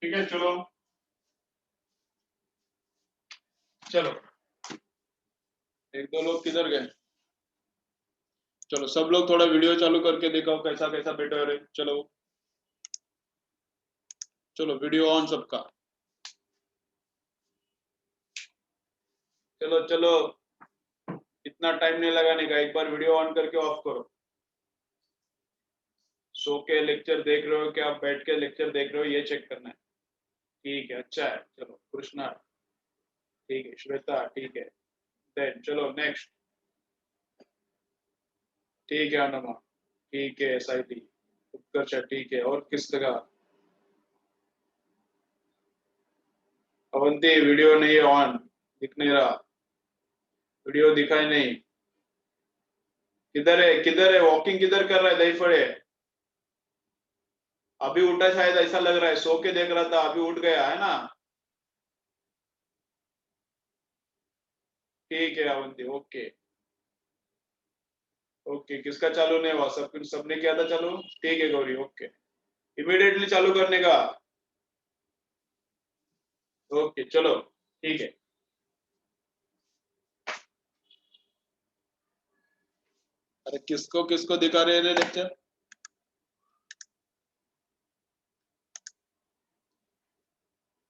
ठीक है, चलो चलो, एक दो लोग किधर गए? चलो सब लोग थोड़ा वीडियो चालू करके देखो कैसा कैसा बेटर है। चलो चलो, वीडियो ऑन सबका। चलो चलो, इतना टाइम नहीं लगाने का, एक बार वीडियो ऑन करके ऑफ करो। सो के लेक्चर देख रहे हो कि आप बैठ के लेक्चर देख रहे हो, ये चेक करना है। ठीक है, अच्छा है। चलो कृष्णा ठीक है, श्वेता ठीक है, देन चलो नेक्स्ट। ठीक है अनमा, ठीक है साइडी, उत्कर्ष ठीक है, और किस जगह? अवंती वीडियो नहीं ऑन, दिख नहीं रहा, वीडियो दिखाई नहीं। किधर है, किधर है? वॉकिंग किधर कर रहा है? दही फड़े अभी उठा शायद, ऐसा लग रहा है, सो के देख रहा था अभी उठ गया है ना। ठीक है अवंती, ओके ओके। किसका चालू नहीं हुआ? सबने किया था चालू। ठीक है गौरी, ओके। इमीडिएटली चालू करने का। ओके चलो ठीक है। अरे किसको किसको दिखा रहे हैं लेक्चर?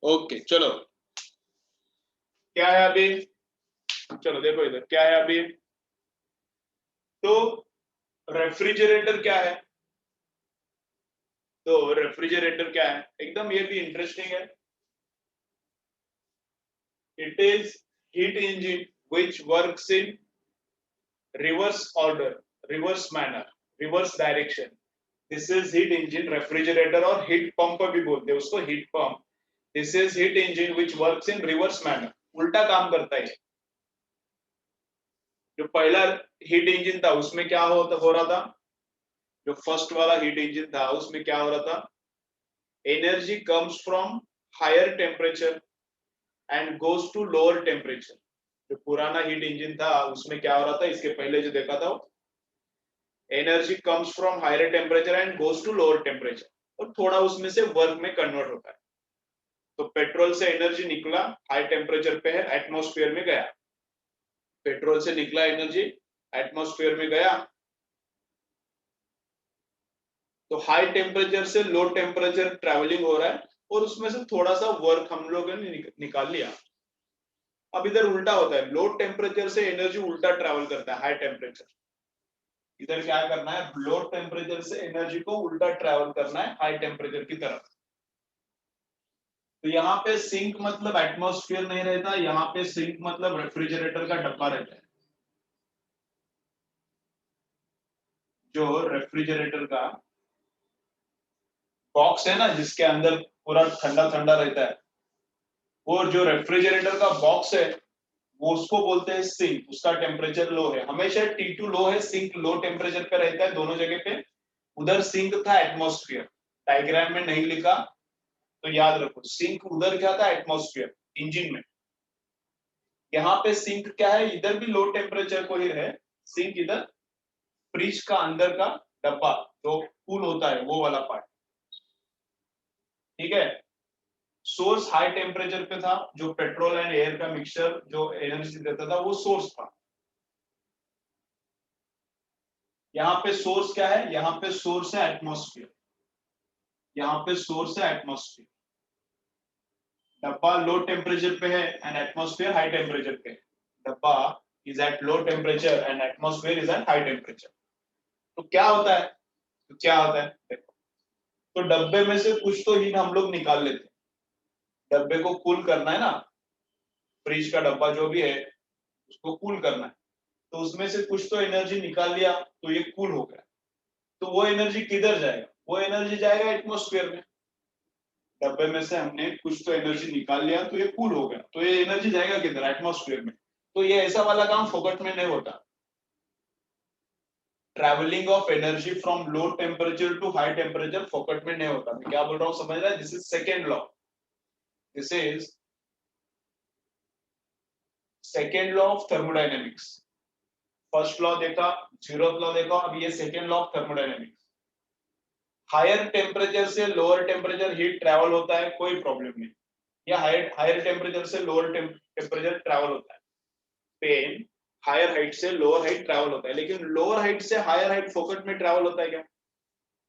ओके चलो, क्या है अभी? चलो देखो इधर क्या है अभी। तो रेफ्रिजरेटर क्या है? तो रेफ्रिजरेटर क्या है, एकदम ये भी इंटरेस्टिंग है। It is heat engine which works in reverse order, reverse manner, reverse direction. This is heat engine, refrigerator और हीट पंप भी बोलते हैं उसको, heat pump. This is heat engine which works in reverse manner, उल्टा काम करता है। जो पहला हीट इंजन था उसमें क्या हो रहा था? जो फर्स्ट वाला हीट इंजन था उसमें क्या हो रहा था? Energy comes from higher temperature and goes to lower temperature. जो पुराना हीट इंजन था उसमें क्या हो रहा था, इसके पहले जो देखा था, energy comes from higher temperature and goes to lower temperature, और थोड़ा उसमें से वर्क में कन्वर्ट होता है। तो पेट्रोल से एनर्जी निकला, हाई टेम्परेचर पे है, एटमॉस्फेयर में गया। पेट्रोल से निकला एनर्जी, एटमॉस्फेयर में गया, तो हाई टेम्परेचर से लो टेम्परेचर ट्रैवलिंग हो रहा है, और उसमें से थोड़ा सा वर्क हम लोगों ने निकाल लिया। अब इधर उल्टा होता है, लो टेम्परेचर से एनर्जी उल्टा ट्रैवल करता है हाई टेम्परेचर। इधर क्या करना है, लो टेम्परेचर से एनर्जी को उल्टा ट्रैवल करना है हाई टेम्परेचर की तरफ। तो यहाँ पे सिंक मतलब एटमॉस्फेयर नहीं रहता, यहाँ पे सिंक मतलब रेफ्रिजरेटर का डब्बा रहता है। जो रेफ्रिजरेटर का बॉक्स है ना, जिसके अंदर पूरा ठंडा ठंडा रहता है, वो जो रेफ्रिजरेटर का बॉक्स है वो उसको बोलते हैं सिंक। उसका टेम्परेचर लो है, हमेशा T2 लो है, सिंक लो टेम्परेचर पे रहता है दोनों जगह पे। उधर सिंक था एटमॉस्फेयर, डायग्राम में नहीं लिखा तो याद रखो, सिंक उधर क्या था, एटमॉस्फेयर इंजन में। यहाँ पे सिंक क्या है, इधर भी लो टेम्परेचर को ही है, सिंक इधर फ्रिज का अंदर का डब्बा जो कूल होता है वो वाला पार्ट। ठीक है, सोर्स हाई टेम्परेचर पे था, जो पेट्रोल एंड एयर का मिक्सचर जो एनर्जी देता था वो सोर्स था। यहाँ पे सोर्स क्या है, यहाँ पे सोर्स है एटमॉस्फेयर, यहाँ पे सोर्स है एटमॉस्फेयर। डब्बा लो टेम्परेचर पे है एंड एटमॉस्फेयर हाई टेम्परेचर पे। डब्बा is at low temperature and atmosphere is at high temperature. तो क्या होता है, तो क्या होता है देखो, तो डब्बे में से कुछ तो हीट हम लोग निकाल लेते हैं। डब्बे को कूल करना है ना, फ्रिज का डब्बा जो भी है उसको कूल करना है, तो उसमें से कुछ तो एनर्जी निकाल लिया तो ये कूल हो गया। तो वो एनर्जी किधर जाएगा, वो एनर्जी जाएगा एटमॉस्फेयर में। डब्बे में से हमने कुछ तो एनर्जी निकाल लिया तो ये कूल हो गया, तो ये एनर्जी जाएगा किधर, एटमॉस्फेयर में। तो ये ऐसा वाला काम फोकट में नहीं होता। Travelling of energy from low temperature to high temperature फोकट में नहीं होता। मैं क्या बोल रहा हूँ समझ रहा है? This is second law, this is second law of thermodynamics. First law देखा, जीरोथ लॉ देखा, अब ये second law of thermodynamics. Higher temperature से लोअर टेम्परेचर हीट ट्रैवल होता है, कोई प्रॉब्लम नहीं, या हायर टेम्परेचर से लोअर टेम्परेचर ट्रैवल होता है, पेन हायर हाइट से लोअर हाइट ट्रैवल होता है, लेकिन लोअर हाइट से हायर हाइट फोकट में ट्रैवल होता है क्या?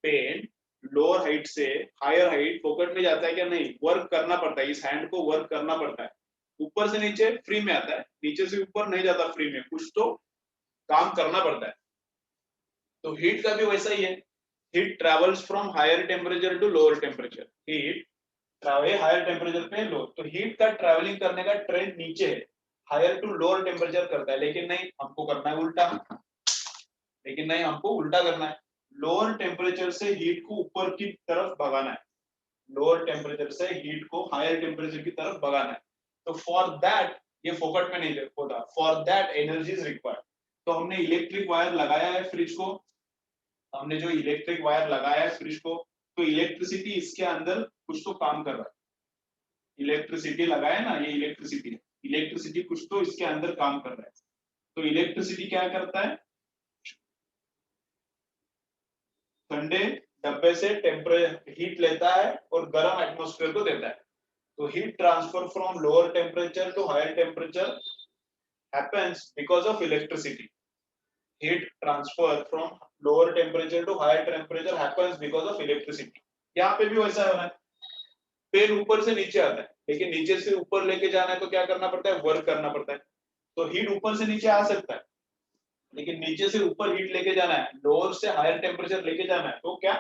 पेन लोअर हाइट से हायर हाइट फोकट में जाता है क्या? नहीं, वर्क करना पड़ता है, इस हैंड को वर्क करना पड़ता है, ऊपर से नीचे फ्री में आता है, नीचे से ऊपर नहीं जाता फ्री में, कुछ तो काम करना पड़ता है। तो हीट का भी वैसा ही है, heat travels from higher temperature to lower temperature, heat travel higher temperature पे लो, तो हीट का ट्रैवलिंग करने का ट्रेंड नीचे है, हायर टू लोअर टेम्परेचर करता है, लेकिन नहीं, हमको करना है उल्टा, लेकिन नहीं, हमको उल्टा करना है, लोअर टेम्परेचर से हीट को ऊपर की तरफ भगाना है, लोअर टेम्परेचर से हीट को हायर टेम्परेचर की तरफ भगाना है। तो फॉर दैट, ये फोकट में नहीं होता, for that energy is required. तो हमने इलेक्ट्रिक वायर लगाया है फ्रिज को, हमने जो इलेक्ट्रिक वायर लगाया है फ्रिज को, तो इलेक्ट्रिसिटी इसके अंदर कुछ तो काम कर रहा है, इलेक्ट्रिसिटी लगाया ना, ये इलेक्ट्रिसिटी है, इलेक्ट्रिसिटी कुछ तो इसके अंदर काम कर रहा है। तो इलेक्ट्रिसिटी क्या करता है, ठंडे डब्बे से टेम्परेचर हीट लेता है और गर्म एटमॉस्फेयर को देता है। तो heat transfer from lower temperature to higher temperature happens because of electricity. Heat transfer from lower temperature to higher temperature happens because of electricity. यहाँ पे भी वैसा है, पेन ऊपर से नीचे आता है, लेकिन नीचे से ऊपर लेके जाना है तो क्या करना पड़ता है, वर्क करना पड़ता है। तो हीट ऊपर से नीचे आ सकता है, लेकिन नीचे से ऊपर हीट लेके जाना है, लोअर से हायर टेम्परेचर लेके जाना है, तो क्या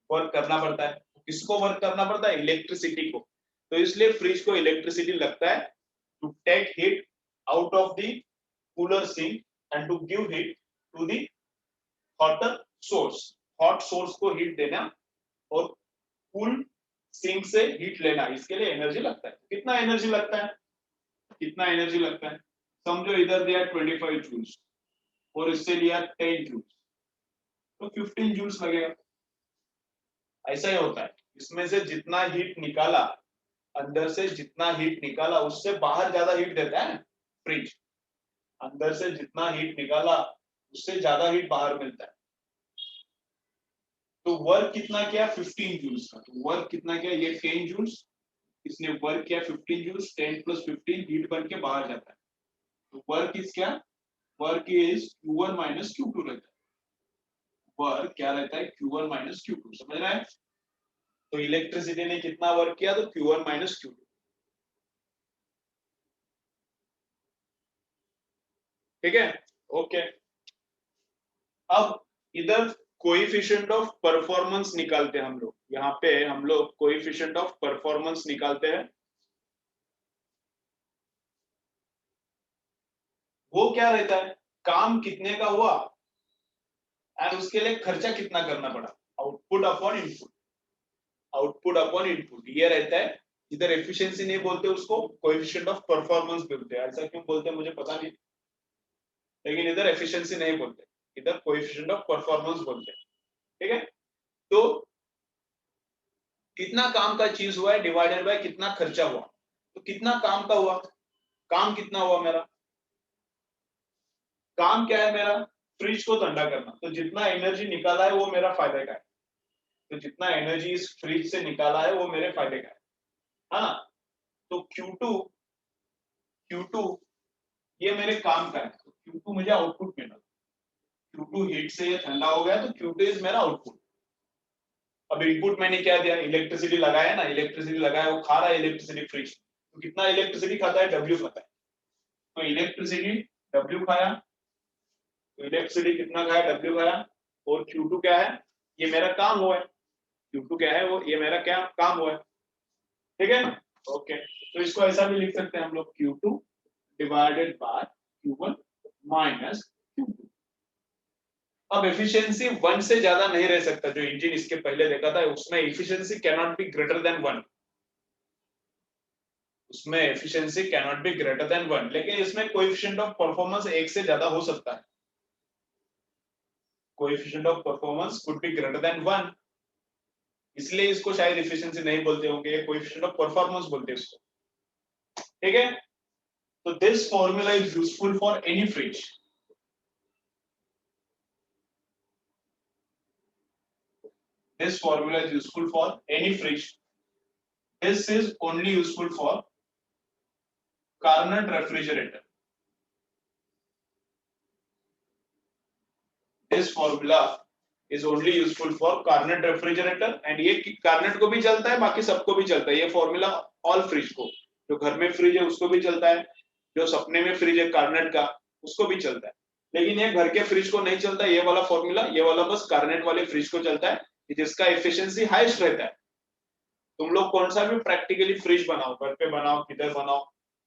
वर्क करना पड़ता है। किसको वर्क करना पड़ता है, इलेक्ट्रिसिटी को। तो इसलिए फ्रिज को इलेक्ट्रिसिटी लगता है to take heat out of the cooler sink and to give heat to the hotter source, hot source को हीट देना और कूल सिंक से हीट लेना, इसके लिए एनर्जी लगता है। कितना एनर्जी लगता है, कितना एनर्जी लगता है, समझो इधर दिया 25 जूल्स और इससे लिया 10 जूल्स, तो 15 जूल्स लगेगा। ऐसा ही होता है, इसमें से जितना हीट निकाला, अंदर से जितना हीट निकाला उससे बाहर ज्यादा हीट देता है फ्रिज, अंदर से जितना हीट निकाला उससे ज्यादा हीट बाहर मिलता है। तो वर्क कितना किया, 15 जूल्स का, तो वर्क कितना किया, ये 10 जूल्स, इसने वर्क किया 15 जूल्स, 10 प्लस 15 हीट बन के बाहर जाता है। तो वर्क इज क्या, work is Q1 minus Q2 रहता है, वर्क क्या रहता है, Q1 माइनस Q2, समझ रहा है। तो इलेक्ट्रिसिटी ने कितना वर्क किया, तो Q1 माइनस Q2, ठीक है, ओके। अब इधर कोएफिशिएंट ऑफ परफॉर्मेंस निकालते हैं हम लोग, यहाँ पे हम लोग कोएफिशिएंट ऑफ परफॉर्मेंस निकालते हैं। वो क्या रहता है, काम कितने का हुआ एंड उसके लिए खर्चा कितना करना पड़ा, output upon input, output upon input, ये रहता है। इधर एफिशिएंसी नहीं बोलते उसको, कोएफिशिएंट ऑफ परफॉर्मेंस बोलते हैं, ऐसा क्यों बोलते हैं मुझे पता नहीं, लेकिन इधर एफिशिएंसी नहीं बोलते, इधर कोएफिशिएंट ऑफ परफॉर्मेंस बोलते हैं, ठीक है। तो कितना काम का चीज हुआ है डिवाइडेड बाय कितना खर्चा हुआ, तो कितना काम का हुआ, काम कितना हुआ मेरा, काम क्या है मेरा, फ्रिज को ठंडा करना, तो जितना एनर्जी निकाला है वो मेरा फायदे का है, तो जितना एनर्जी इस फ्रिज से निकाला है वो मेरे फायदे का है ना। तो Q2 ये मेरे काम का है, तो Q2 मुझे आउटपुट मिला, Q2 हीट से ये ठंडा हो गया, तो Q2 इज मेरा आउटपुट। अब इनपुट मैंने क्या दिया, इलेक्ट्रिसिटी लगाया ना, इलेक्ट्रिसिटी लगाया, वो खा रहा है इलेक्ट्रिसिटी फ्रिज, तो कितना इलेक्ट्रिसिटी खाता है, W खाता है, तो इलेक्ट्रिसिटी W खाया, तो इलेक्ट्रिसिटी कितना खाया, W खाया, और Q2 क्या है, ये मेरा काम हुआ है, Q2 क्या है, वो ये मेरा क्या काम हुआ है, ठीक है, ओके। तो इसको ऐसा भी लिख सकते हैं हम लोग, Q2 divided by Q1 minus Q2। अब एफिशिएंसी 1 से ज्यादा नहीं रह सकता, जो इंजन इसके पहले देखा था उसमें efficiency can not be greater than 1, उसमें efficiency can not be greater than 1, लेकिन इसमें कोएफिशिएंट ऑफ परफॉर्मेंस 1 से ज्यादा हो सकता है, coefficient of performance could be greater than 1, इसलिए इसको शायद एफिशिएंसी नहीं बोलते होंगे, कोएफिशिएंट ऑफ परफॉर्मेंस बोलते हैं इसको, ठीक है। तो this formula is useful for any fridge, This formula is useful for any fridge. This is only useful for Carnot refrigerator. This formula is only useful for Carnot refrigerator and ये Carnot को भी चलता है, बाकी सबको भी चलता है ये फॉर्मूला ऑल फ्रिज को, जो घर में फ्रिज है उसको भी चलता है, जो सपने में फ्रिज है Carnot का उसको भी चलता है, लेकिन ये घर के फ्रिज को नहीं चलता ये वाला फॉर्मूला, ये वाला बस Carnot वाले फ्रिज को चलता है जिसका एफिशिएंसी हाईएस्ट रहता है। तुम लोग कौन सा भी प्रैक्टिकली फ्रिज बनाओ, घर पे बनाओ किधर बनाओ,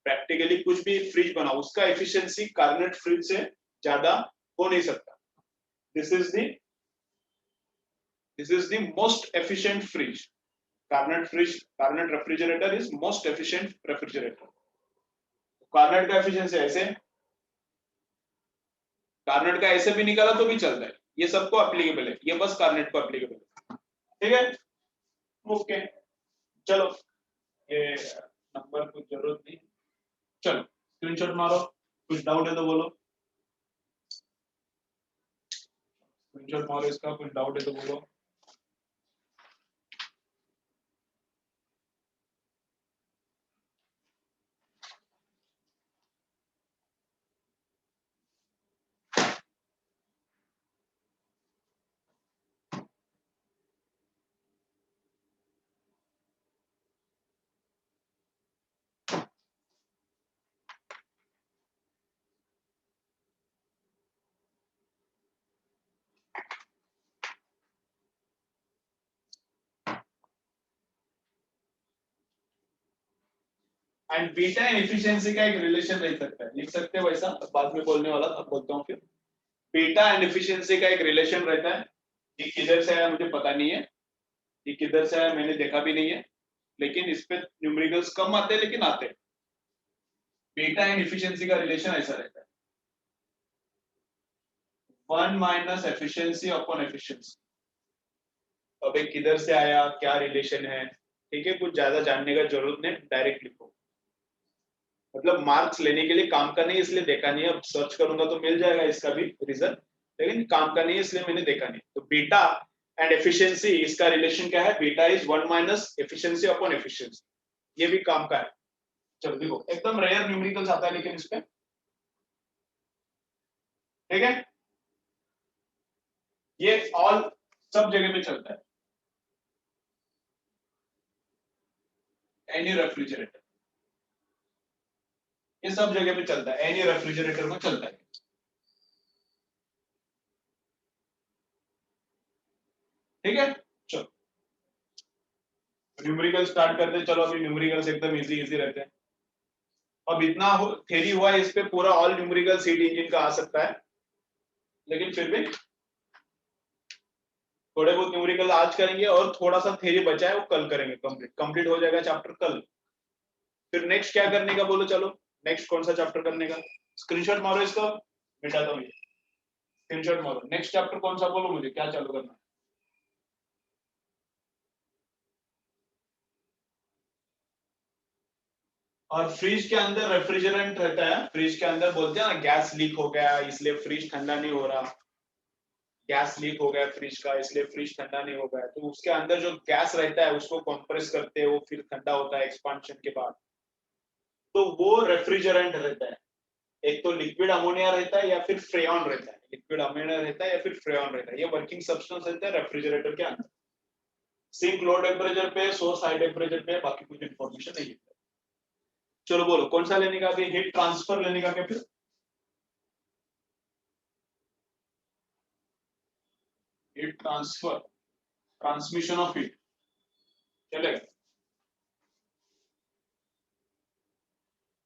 प्रैक्टिकली कुछ भी फ्रिज बनाओ, उसका एफिशिएंसी Carnot फ्रिज से ज्यादा हो नहीं सकता। This is the most efficient fridge. Carnot refrigerator is most efficient refrigerator. Carnot का एफिशिएंसी ऐसे, Carnot का ऐसे भी निकाला तो भी चलता है, ये सबको एप्लीकेबल है, ये बस Carnot को एप्लीकेबल है, ठीक है? ओके चलो, ये नंबर कुछ जरूरत नहीं, चलो स्क्रीनशॉट मारो, कुछ डाउट है तो बोलो, स्क्रीनशॉट मारो इसका, कुछ डाउट है तो बोलो। एंड बीटा एंड एफिशिएंसी का एक रिलेशन रह सकता है, लिख सकते हो वैसा, बाद में बोलने वाला था, बोलता हूँ फिर। बीटा एंड एफिशिएंसी का एक रिलेशन रहता है, ये किधर से आया मुझे पता नहीं है, ये किधर से आया मैंने देखा भी नहीं है, लेकिन इस पे न्यूमेरिकल्स कम आते हैं लेकिन आते हैं। बीटा एंड एफिशिएंसी का रिलेशन ऐसा रहता है, 1 माइनस एफिशिएंसी अपॉन एफिशिएंसी। अब एक किधर से आया, क्या रिलेशन है, ठीक है, कुछ ज्यादा जानने का जरूरत नहीं, डायरेक्ट लिखो, मतलब मार्क्स लेने के लिए काम का नहीं इसलिए देखा नहीं, अब सर्च करूंगा तो मिल जाएगा इसका भी रिजल्ट, लेकिन काम का नहीं इसलिए मैंने देखा नहीं। तो बीटा एंड एफिशिएंसी इसका रिलेशन क्या है, beta is 1 minus efficiency upon efficiency, ये भी काम का है। चलो देखो एकदम रेयर न्यूमेरिकल्स आता है लेकिन इस पे, ठीक है, ये ऑल सब जगह पे चलता है, एनी रेफ्रिजरेटर, ये सब जगह पे चलता है, एनी रेफ्रिजरेटर में चलता है, ठीक है। चलो न्यूमेरिकल स्टार्ट करते हैं, चलो अभी न्यूमेरिकल्स एकदम इजी इजी रहते हैं। अब इतना थ्योरी हुआ है, इस पे पूरा ऑल न्यूमेरिकल सीट इंजन का आ सकता है, लेकिन फिर भी थोड़े बहुत न्यूमेरिकल आज करेंगे और थोड़ा सा थ्योरी बचा है वो कल करेंगे, कंप्लीट हो जाएगा चैप्टर कल। फिर नेक्स्ट क्या करने का बोलो, चलो नेक्स्ट कौन सा चैप्टर करने का, स्क्रीनशॉट मारो इसका, मिटाता हूँ, स्क्रीनशॉट मारो, नेक्स्ट चैप्टर कौन सा बोलो मुझे, क्या चालू करना है। और फ्रिज के अंदर रेफ्रिजरेंट रहता है, फ्रिज के अंदर बोलते हैं ना गैस लीक हो गया इसलिए फ्रिज ठंडा नहीं हो रहा, गैस लीक हो गया फ्रिज का इसलिए फ्रिज ठंडा नहीं हो गया, तो उसके अंदर जो गैस रहता है उसको कंप्रेस करते हैं, वो फिर ठंडा होता है एक्सपांशन के बाद, तो वो रेफ्रिजरेंट रहता है। एक तो लिक्विड अमोनिया रहता है या फिर फ्रेऑन रहता है, लिक्विड अमोनिया रहता है या फिर फ्रेऑन रहता है, ये वर्किंग सब्सटेंस रहता है रेफ्रिजरेटर के अंदर। सिंक लो टेम्परेचर पे, सोर्स हाई टेम्परेचर पे, बाकी कुछ इंफॉर्मेशन नहीं है। चलो बोलो कौन सा लेने का, अभी हीट ट्रांसफर लेने का क्या, फिर heat transfer, transmission of heat चलेगा,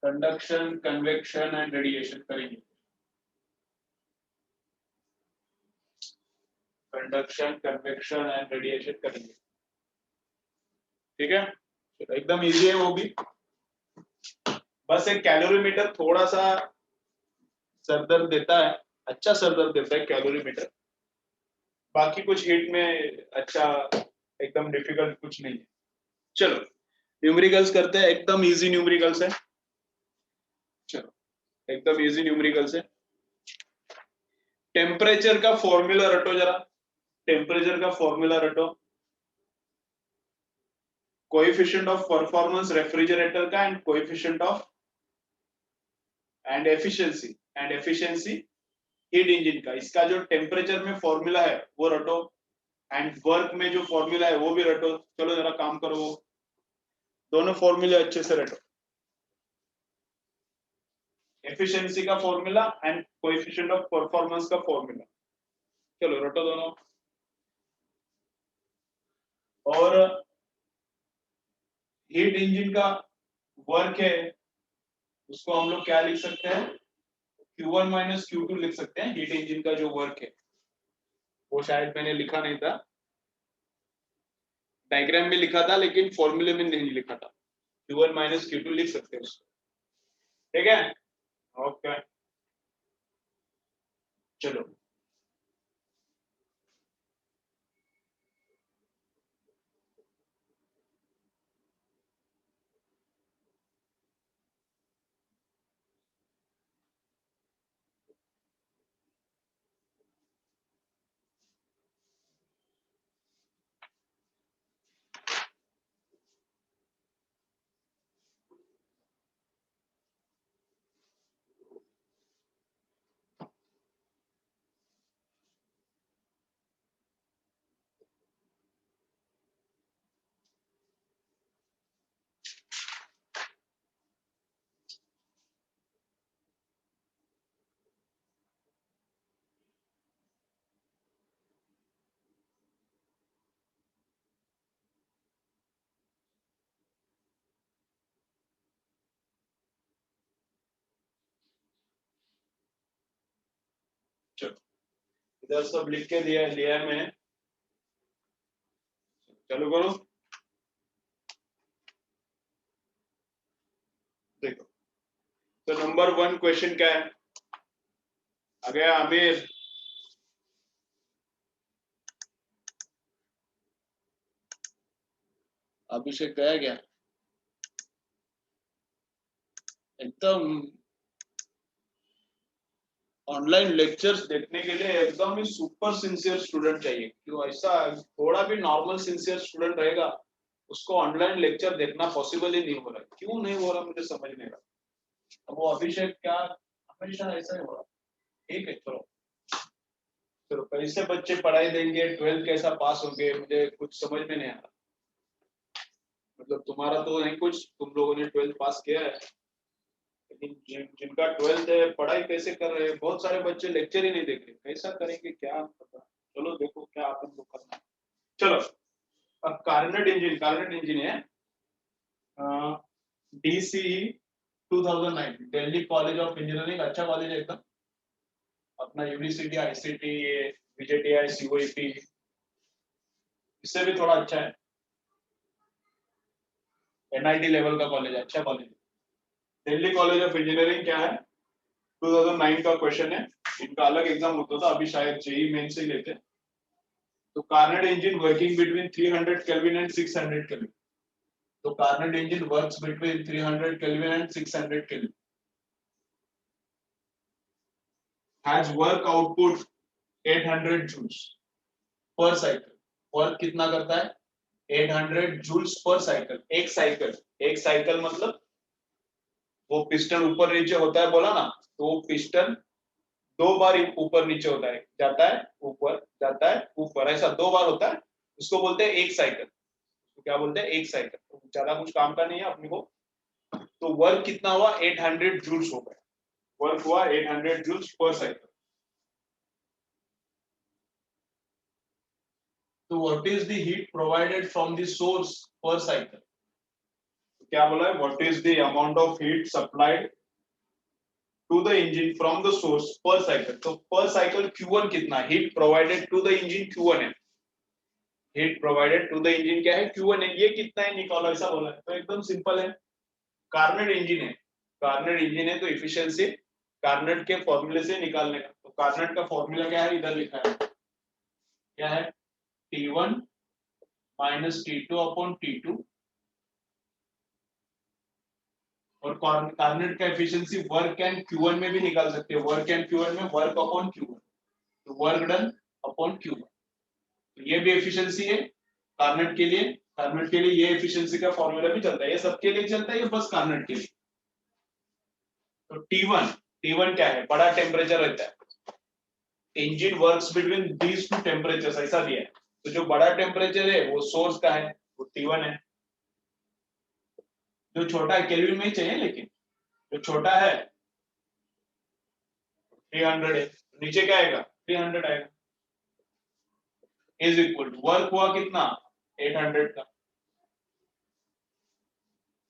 कंडक्शन कन्वेक्शन एंड रेडिएशन करेंगे, कंडक्शन कन्वेक्शन एंड रेडिएशन करेंगे, ठीक है, एकदम इजी है वो भी, बस एक कैलोरीमीटर थोड़ा सा सरदर्द देता है, अच्छा सरदर्द देता है कैलोरीमीटर, बाकी कुछ हीट में अच्छा एकदम डिफिकल्ट कुछ नहीं है। चलो न्यूमेरिकल्स करते हैं, एकदम इजी न्यूमेरिकल्स है, चलो एकदम इजी न्यूमेरिकल्स है। टेम्परेचर का फॉर्मूला रटो जरा, टेम्परेचर का फॉर्मूला रटो, कोएफिशिएंट ऑफ परफॉर्मेंस रेफ्रिजरेटर का and coefficient of and efficiency heat engine का, इसका जो टेम्परेचर में फॉर्मूला है वो रटो एंड वर्क में जो फॉर्मूला है वो भी रटो। चलो जरा काम करो, वो दोनों फॉर्मूले अच्छे से रटो, एफिशिएंसी का formula and coefficient of performance का फॉर्मूला। चलो रटो दोनों। और हीट इंजन का वर्क है, उसको हम लोग क्या लिख सकते हैं, Q1 माइनस Q2 लिख सकते हैं। हीट इंजन का जो वर्क है वो शायद मैंने लिखा नहीं था, डायग्राम में लिखा था लेकिन फॉर्मूले में नहीं लिखा था। Q1 माइनस Q2 लिख सकते हैं उसको, ठीक है। ओके चलो चलो इधर सब लिख के दिया लिया है मैंने, चलो करो। देखो तो नंबर 1 क्वेश्चन क्या है, आ गया आमिर। अभिषेक गया क्या, एकदम ऑनलाइन लेक्चर्स देखने के लिए एकदम ही सुपर सिंसियर स्टूडेंट चाहिए। क्यों ऐसा, थोड़ा भी नॉर्मल सिंसियर स्टूडेंट रहेगा उसको ऑनलाइन लेक्चर देखना पॉसिबल ही नहीं हो रहा है। क्यों नहीं हो रहा मुझे समझ नहीं रहा। अब वो अभिषेक क्या हमेशा ऐसा ही हो रहा। ठीक है चलो, चलो कैसे बच्चे पढ़ाई देंगे, 12th कैसा पास होंगे, मुझे कुछ समझ में नहीं आ रहा। मतलब तुम्हारा तो नहीं कुछ, तुम लोगों ने 12th पास किया है, लेकिन जिनका 12th है पढ़ाई कैसे कर रहे हैं, बहुत सारे बच्चे लेक्चर ही नहीं देख रहे, कैसा करेंगे क्या पता। चलो देखो क्या अपन को करना है। चलो अब कार्नेट इंजन है, DCE 2009, Delhi college of engineering, अच्छा कॉलेज है एकदम अपना। यूनिवर्सिटी ICT VJTI COEP इससे भी थोड़ा अच्छा है, NIT लेवल का कॉलेज है, अच्छा कॉलेज है। दिल्ली कॉलेज ऑफ इंजीनियरिंग क्या है, 2009 का क्वेश्चन है। इनका अलग एग्जाम होता था, अभी शायद JEE मेन से ही लेते हैं। तो Carnot engine working between 300 kelvin and 600 kelvin. तो Carnot engine works between 300 kelvin and 600 kelvin, has work output 800 joules per cycle. Work कितना करता है, 800 जूल्स पर साइकिल। एक साइकिल, एक साइकिल मतलब वो पिस्टन ऊपर नीचे होता है बोला ना, तो वो पिस्टन 2 बार ऊपर नीचे होता है, जाता है ऊपर, जाता है ऊपर, ऐसा 2 बार होता है, उसको बोलते हैं एक साइकिल। तो क्या बोलते हैं, एक साइकिल। तो ज्यादा कुछ काम का नहीं है अपने को। तो वर्क कितना हुआ, 800 जूल्स हो गया, वर्क हुआ 800 जूल्स पर साइकिल। तो what is the heat provided from the source per cycle. क्या बोला है, what is the amount of heat supplied to the engine from the source per cycle. तो पर साइकिल Q1 कितना, heat provided to the engine Q1 है, heat provided to the engine क्या है, Q1 है। ये कितना है निकालो, ऐसा बोला है। तो एकदम सिंपल है, कार्नेट इंजन है, कार्नेट इंजन है तो इफिशियंसी कार्नेट के फॉर्मूले से निकालने का। तो कार्नेट का फॉर्मूला क्या है, इधर लिखा है, क्या है, T1 minus T2 upon T2। और कार्नेट का एफिशिएंसी वर्क एंड Q1 में भी निकाल सकते हैं, वर्क एंड Q1 में वर्क अपॉन Q1, तो वर्क डन अपॉन Q1। तो ये भी एफिशिएंसी है कार्नेट के लिए, कार्नट के लिए ये एफिशिएंसी का फॉर्मूला भी चलता है, ये सबके लिए चलता है, ये बस कार्नट के लिए। तो T1 क्या है, बड़ा टेम्परेचर रहता है, engine works between these two temperatures ऐसा दिया है। तो जो बड़ा टेम्परेचर है वो सोर्स का है, वो T1 है। जो छोटा है केल्विन में ही चाहिए, लेकिन जो छोटा है 300 है, नीचे क्या आएगा 300 आएगा, इज इक्वल टू वर्क हुआ कितना 800 का,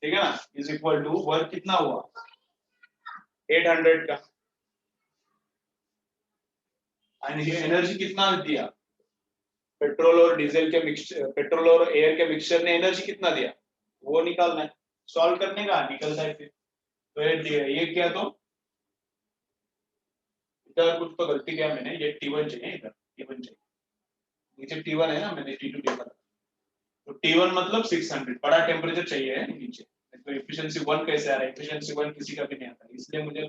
ठीक है ना, इज इक्वल टू वर्क कितना हुआ 800 का, एंड ये एनर्जी कितना दिया, पेट्रोल और डीजल के मिक्सचर, पेट्रोल और एयर के मिक्सचर ने एनर्जी कितना दिया, वो निकालना है, सॉल्व करने का निकलता है फिर। तो ये क्या, तो इधर कुछ तो गलती किया मैंने, ये T1 चाहिए, इधर T1 चाहिए, नीचे T1 है ना, मैंने T2 लिखा था। तो T1 मतलब 600, बड़ा टेम्परेचर चाहिए है नीचे, तो एफिशिएंसी 1 कैसे आ रहा है, एफिशिएंसी 1 किसी का भी नहीं आता, इसलिए मुझे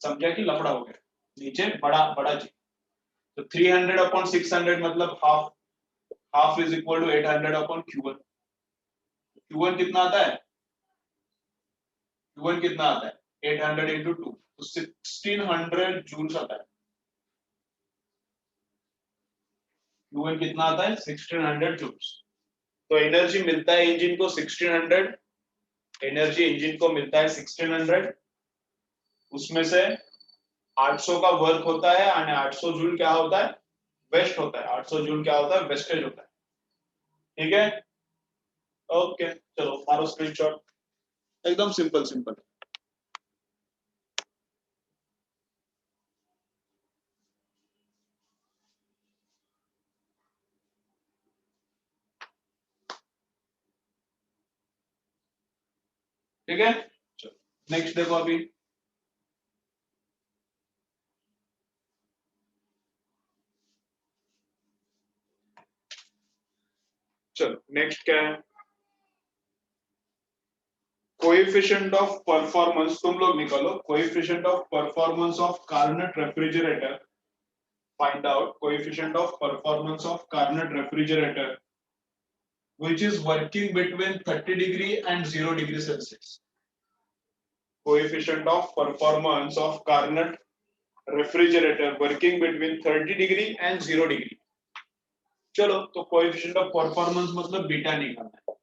समझा कि लफड़ा हो गया, नीचे बड़ा बड़ा चाहिए। तो 300 अपॉन 600 मतलब half, half is equal to 800 upon Q1। Q1 कितना आता है, Q1 कितना आता है 800 इंटू 2, तो 1600 जूल्स आता है। Q1 कितना आता है 1600 जूल्स। तो एनर्जी मिलता है इंजन को 1600, एनर्जी इंजन को मिलता है 1600, उसमें से 800 का वर्क होता है, और 800 जूल क्या होता है, वेस्ट होता है, 800 जूल क्या होता है, वेस्टेज होता है, ठीक है। ओके चलो मारो स्क्रीनशॉट, एकदम सिंपल सिंपल। ठीक है, चलो नेक्स्ट देखो अभी। चलो नेक्स्ट क्या है, कोएफिशिएंट ऑफ परफॉर्मेंस, तुम लोग निकालो coefficient of performance of Carnot refrigerator, find out coefficient of performance of Carnot refrigerator which is working between 30 degree and 0 degree Celsius. Coefficient of performance of Carnot refrigerator working between 30 degree and 0 degree. चलो तो coefficient of performance मतलब beta निकालना है।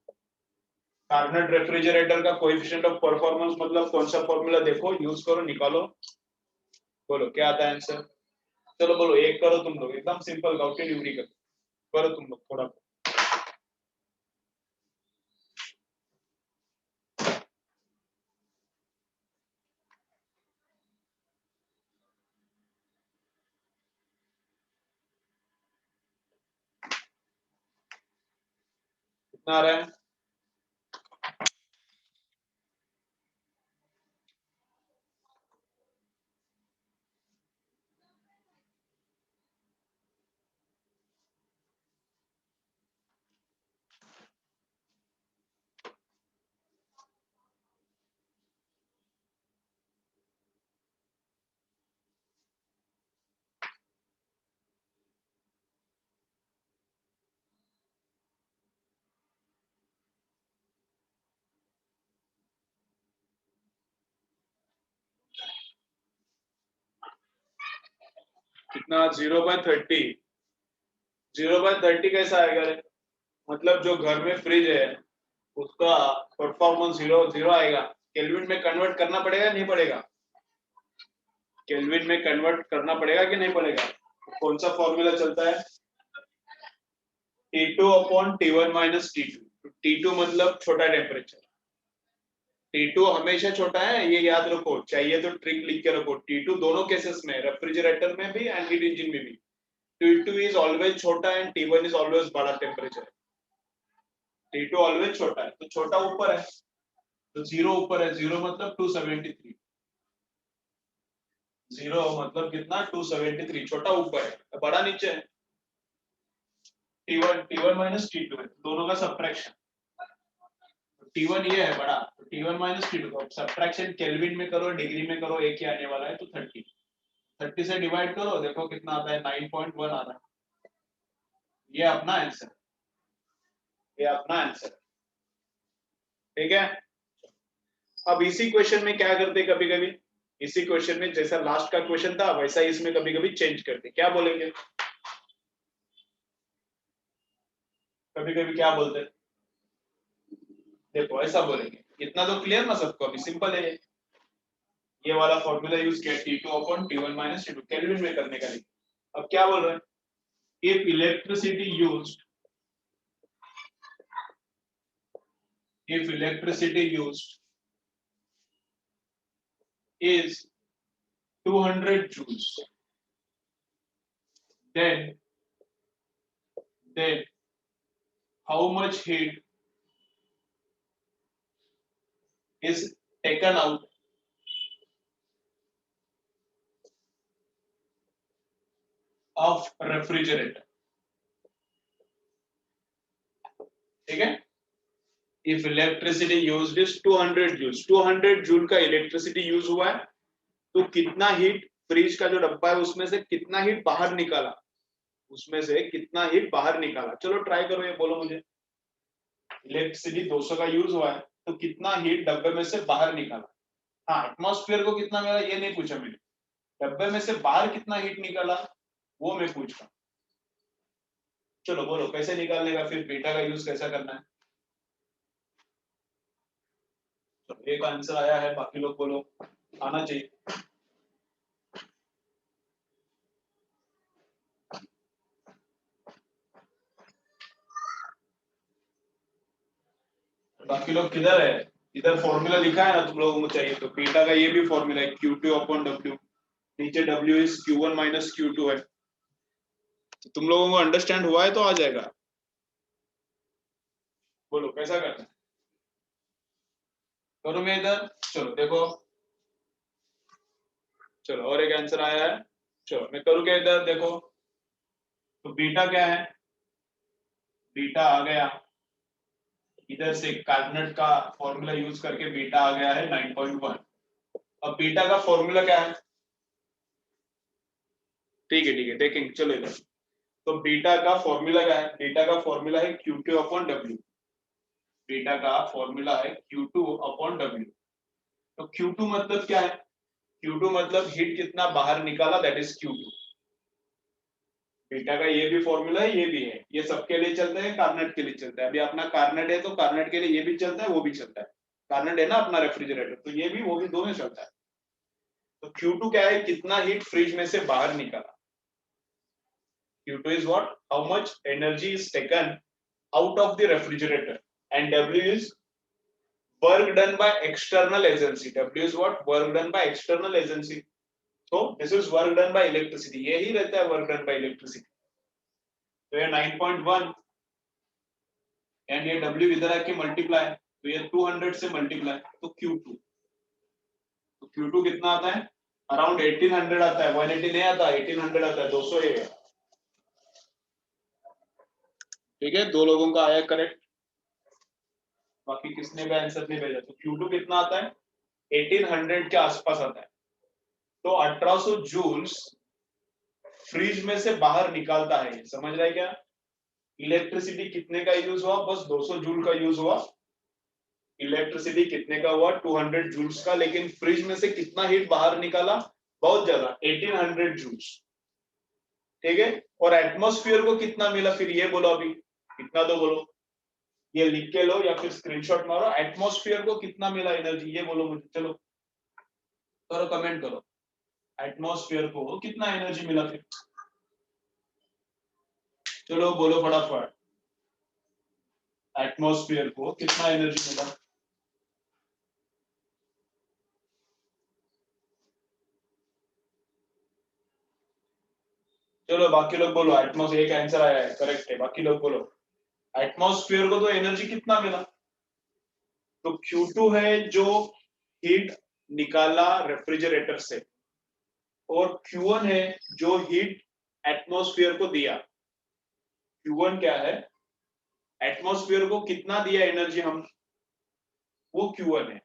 कार्नेट refrigerator का coefficient of performance मतलब कौन सा formula, देखो यूज करो, निकालो, बोलो क्या आता है आंसर। चलो बोलो, एक करो तुम लोग, एकदम सिंपल गाउटी न्यूमेरिकल करो तुम लोग थोड़ा। कितना आ रहा है, कितना 0/30, 0/30 कैसा आएगा रे, मतलब जो घर में फ्रिज है उसका परफॉर्मेंस जीरो जीरो आएगा, केल्विन में कन्वर्ट करना पड़ेगा नहीं पड़ेगा, केल्विन में कन्वर्ट करना पड़ेगा कि नहीं पड़ेगा, कौन सा फॉर्मूला चलता है T2 upon T1 minus T2, T2 मतलब छोटा टेम्परेचर, T2 हमेशा छोटा है, ये याद रखो, चाहिए तो ट्रिक लिख के रखो, T2 दोनों केसेस में, रेफ्रिजरेटर में भी एंड हीट इंजन में भी, T2 इज ऑलवेज छोटा एंड T1 इज ऑलवेज बड़ा टेम्परेचर, T2 ऑलवेज छोटा है, तो छोटा ऊपर है, तो जीरो ऊपर है, जीरो मतलब 273, जीरो मतलब कितना 273, छोटा ऊपर है बड़ा नीचे है, T1 माइनस T2 है, दोनों का सब्ट्रैक्शन, T1 ये है बड़ा, तो T1 माइनस T2 का सब्ट्रैक्शन केल्विन में करो डिग्री में करो, एक ही आने वाला है, तो 30 से डिवाइड करो, देखो कितना आता है 9.1 आ रहा है, ये अपना आंसर। ये अपना आंसर, ठीक है। अब इसी क्वेश्चन में क्या करते कभी कभी, इसी क्वेश्चन में जैसा लास्ट का क्वेश्चन था वैसा इसमें कभी कभी चेंज करते, क्या बोलेंगे, कभी कभी क्या बोलते हैं, देखो ऐसा बोलेंगे, इतना तो क्लियर ना सबको, अभी सिंपल है ये वाला फॉर्मूला यूज किया T2 upon T1 minus T2 kelvin में करने का नहीं। अब क्या बोल रहे हैं, if electricity used, if electricity used is 200 joules, then how much heat is taken out of refrigerator, ठीक है। if electricity used is 200 joules, 200 joule का इलेक्ट्रिसिटी यूज हुआ है, तो कितना हीट फ्रिज का जो डब्बा है उसमें से कितना हीट बाहर निकाला, उसमें से कितना हीट बाहर निकाला, चलो ट्राई करो, ये बोलो मुझे, इलेक्ट्रिसिटी 200 का यूज हुआ है तो कितना हीट डब्बे में से बाहर निकाला, हाँ एटमॉस्फेयर को कितना मिला ये नहीं पूछा मैंने, डब्बे में से बाहर कितना हीट निकाला वो मैं पूछ रहा हूँ। चलो बोलो कैसे निकालने का, फिर बीटा का यूज कैसा करना है। तो एक आंसर आया है, बाकी लोग बोलो, आना चाहिए। बाकी लोग किधर है, इधर फॉर्मूला लिखा है ना तुम लोगों को चाहिए, तो बीटा का ये भी फॉर्मूला है Q2 अपॉन W, नीचे W is Q1 minus Q2 है, तो तुम लोगों को अंडरस्टैंड हुआ है तो आ जाएगा, बोलो कैसा करना है, करो मैं इधर, चलो देखो, चलो और एक आंसर आया है, चलो मैं करूँ क्या इधर देखो, तो बीटा क्या है, बीटा आ गया इधर से कार्नट का फॉर्मूला यूज करके बीटा आ गया है 9.1। अब बीटा का फॉर्मूला क्या है, ठीक है देखेंगे, चलो इधर, तो बीटा का फॉर्मूला क्या है, बीटा का फॉर्मूला है Q2 अपॉन W, बीटा का फॉर्मूला है Q2 अपॉन W, तो Q2 मतलब क्या है, Q2 मतलब हीट कितना बाहर निकाला, दैट इज Q2। बीटा का ये भी फॉर्मूला है, ये भी है, ये सबके लिए चलता है, कार्नेट के लिए चलता है, अभी अपना कार्नेट है तो कार्नेट के लिए ये भी चलता है वो भी चलता है, कार्नेट है ना अपना रेफ्रिजरेटर, तो ये भी वो भी दोनों चलता है। तो Q2 क्या है, कितना हीट फ्रिज में से बाहर निकाला, Q2 is what, how much energy is taken out of the refrigerator, and W is work done by external agency, W is what, work done by external agency, so this is work done by electricity, यही रहता है work done by electricity, तो ये 9.1 and ये W इधर आके multiply, तो ये 200 से मल्टीप्लाई, तो Q2, तो Q2 कितना आता है, अराउंड 1800 आता है, 180 नहीं आता, 1800 आता है, 200 है, ठीक है, दो लोगों का आया करेक्ट, बाकी किसने भी आंसर नहीं भेजा, तो Q2 कितना आता है, 1800 के आसपास आता है, तो 1800 जूल्स फ्रिज में से बाहर निकालता है, समझ रहा है क्या, इलेक्ट्रिसिटी कितने का यूज हुआ, बस 200 जूल का यूज हुआ, इलेक्ट्रिसिटी कितने का हुआ 200 जूल्स का, लेकिन फ्रिज में से कितना हीट बाहर निकाला, बहुत ज्यादा 1800 जूल्स, ठीक है। और एटमॉस्फेयर को कितना मिला, फिर ये बोलो, अभी कितना तो बोलो, ये लिख के लो या फिर स्क्रीनशॉट मारो, एटमॉस्फेयर को कितना मिला एनर्जी ये बोलो मुझे, चलो करो कमेंट करो, एटमॉस्फेयर को कितना एनर्जी मिला फिर, चलो बोलो फटाफट, एटमॉस्फेयर को कितना एनर्जी मिला, चलो बाकी लोग बोलो, एटमॉस्फेयर एक आंसर आया है करेक्ट है, बाकी लोग बोलो एटमॉस्फेयर को तो एनर्जी कितना मिला, तो Q2 है जो हीट निकाला रेफ्रिजरेटर से, और Q1 है जो हीट एटमॉस्फेयर को दिया, Q1 क्या है, एटमॉस्फेयर को कितना दिया एनर्जी हम, वो Q1 है,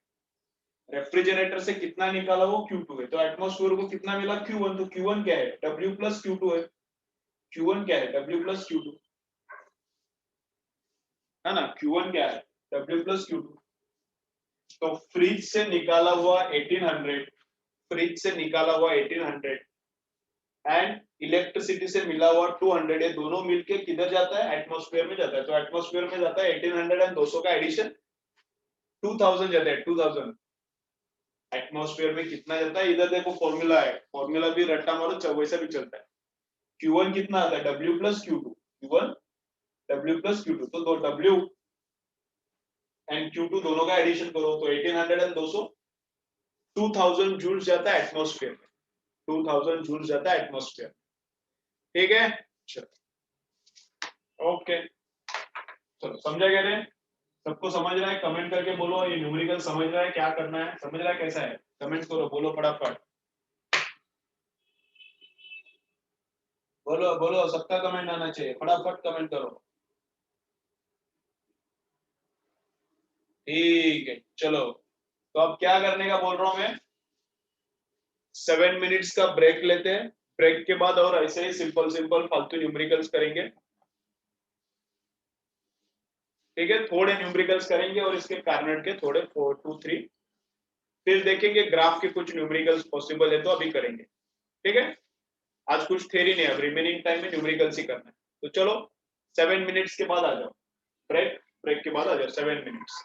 रेफ्रिजरेटर से कितना निकाला वो Q2 है, तो एटमॉस्फेयर को कितना मिला Q1, तो Q1 क्या है, W प्लस Q2 है, Q1 क्या है, W प्लस Q2, है ना, Q1 क्या है, W प्लस Q2। तो फ्रिज से निकाला हुआ 1800, फ्रिज से निकाला हुआ 1800 एंड इलेक्ट्रिसिटी से मिला हुआ 200, ये दोनों मिलके किधर जाता है, एटमॉस्फेयर में जाता है। तो एटमॉस्फेयर में जाता है 1800 एंड 200 का एडिशन 2000 जाता है, 2000। एटमॉस्फेयर में कितना जाता है, इधर देखो फॉर्मूला है, फॉर्मूला भी रट्टा मारो वैसा भी चलता है। Q1 कितना आता है, W plus Q2, Q1 W plus Q2, तो दो W एंड Q2 दोनों का एडिशन करो तो 1800 एंड 200, 2000 जूल्स जाता है एटमॉस्फेयर में, 2000 जूल्स जाता है एटमॉस्फेयर। ठीक है, चलो ओके, चलो समझा क्या रे, सबको समझ रहा है, कमेंट करके बोलो ये न्यूमेरिकल समझ रहा है, क्या करना है, समझ रहा है कैसा है, कमेंट करो, बोलो फटाफट, बोलो बोलो, सबका कमेंट आना चाहिए, फटाफट कमेंट करो। ठीक है चलो, तो अब क्या करने का बोल रहा हूं मैं, 7 मिनट्स का ब्रेक लेते हैं, ब्रेक के बाद और ऐसे ही सिंपल सिंपल फालतू न्यूमेरिकल्स करेंगे। ठीक है, थोड़े न्यूमेरिकल्स करेंगे और इसके कार्नेट के थोड़े 4 2 3, फिर देखेंगे ग्राफ के कुछ न्यूमेरिकल्स पॉसिबल है तो अभी करेंगे। ठीक है, आज कुछ थ्योरी नहीं है, अब रिमेनिंग टाइम में न्यूमेरिकल्स ही करना है। तो चलो 7 मिनट्स के बाद आ जाओ, ब्रेक, ब्रेक के बाद आ जाओ 7 मिनट्स।